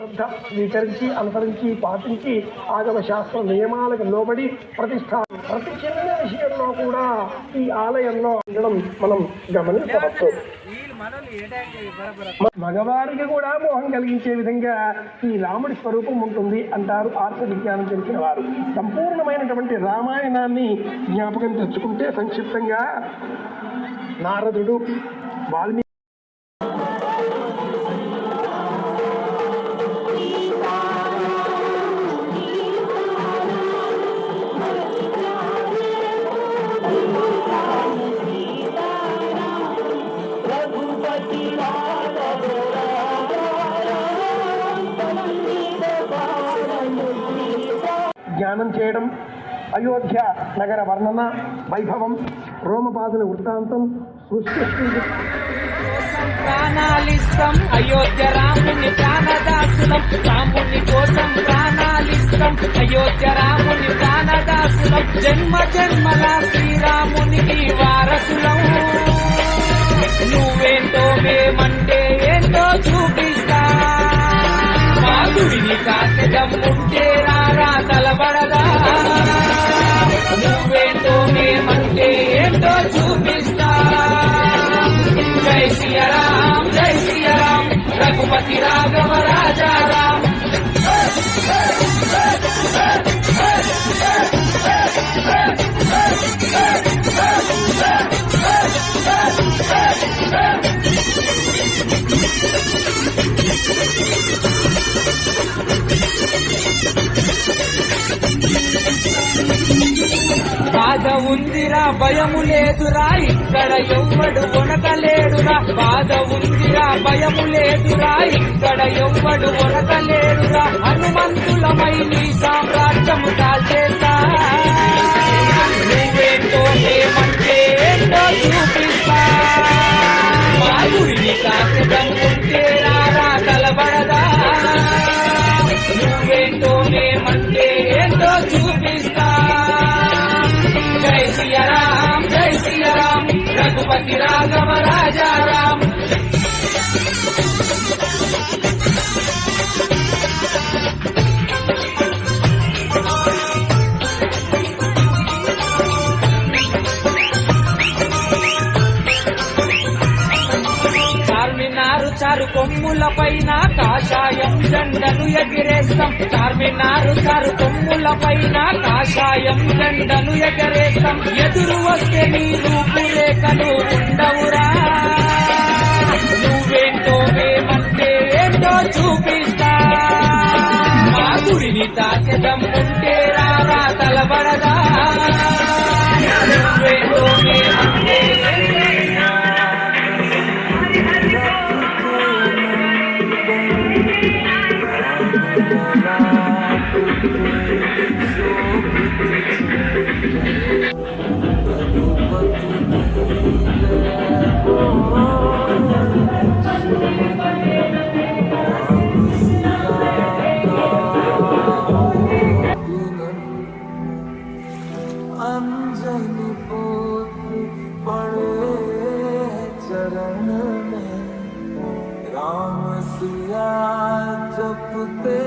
స్వీకరించి అనుసరించి పాటించి ఆగమ శాస్త్ర నియమాలకు లోబడి ప్రతి చిన్న విషయంలో కూడా ఈ ఆలయంలో ఉండడం మనం గమనించవచ్చు. మగవారికి కూడా మోహం కలిగించే విధంగా ఈ రాముడి స్వరూపం ఉంటుంది అంటారు ఆర్ష విజ్ఞానం తెలిసిన వారు. సంపూర్ణమైనటువంటి రామాయణాన్ని జ్ఞాపకం తెచ్చుకుంటే సంక్షిప్తంగా నారదుడు వాల్మీకి జ్ఞానం చేయడం, అయోధ్య నగర వర్ణన వైభవం, రోమపాదుల వృత్తాంతం, ప్రాణాలిష్టం అయోధ్య రాముని ప్రాణదాసులం, రాముని కోసం ప్రాణాలిష్టం అయోధ్య రాముని ప్రాణదాసులం, జన్మ జన్మల శ్రీరామునికి వారసులం. నువ్వేంటో మేమంటే ఏంటో చూపిస్తా, మాధుడిని కాకెదమ్ముంటే రారా తలబడదా. నువ్వేంటో మేమంటే ఏంటో చూపిస్తా. జై శ్రీరామ్ జై శ్రీరామ్ రఘుపతి రాఘవ రాజా రామ్. బాధ ఉందిరా భయము లేదురా, ఇక్కడ ఎవ్వడు వనకలేడురా. బాధ ఉందిరా భయము లేదురా, ఇక్కడ ఎవ్వడు వనకలేడురా. హనుమంతులమై నీ సామ్రాజ్యము కాల్చేస్తా. నువ్వేంటో ఏమంటే ఏంటో చూపిస్తా. మాధుడిని కాకెదమ్ముంటే రారా తలబడదా. నువ్వేంటో ఏమంటే ఏంటో చూపిస్తా. జై శ్రీరామ్ జై శ్రీరామ్ రఘుపతి రాఘవ రాజా రామ్. చారు కొమ్ముల పైన కాషాయం జెండను ఎగిరేస్తాం. చార్మినారు చారు కొమ్ముల పైన కాషాయం జెండను ఎగరేస్తాం. ఎదురు వస్తే నీ రూపురేఖలు ఉండవురా. నువ్వేంటో మేమంటే ఏంటో చూపిస్తా. మాధుడిని తాకెదమ్ముంటే రారా తలబడదా. నువ్వేంటో మేమంటే अंजनी पोत्र पड़े चरण में, राम सिया जपते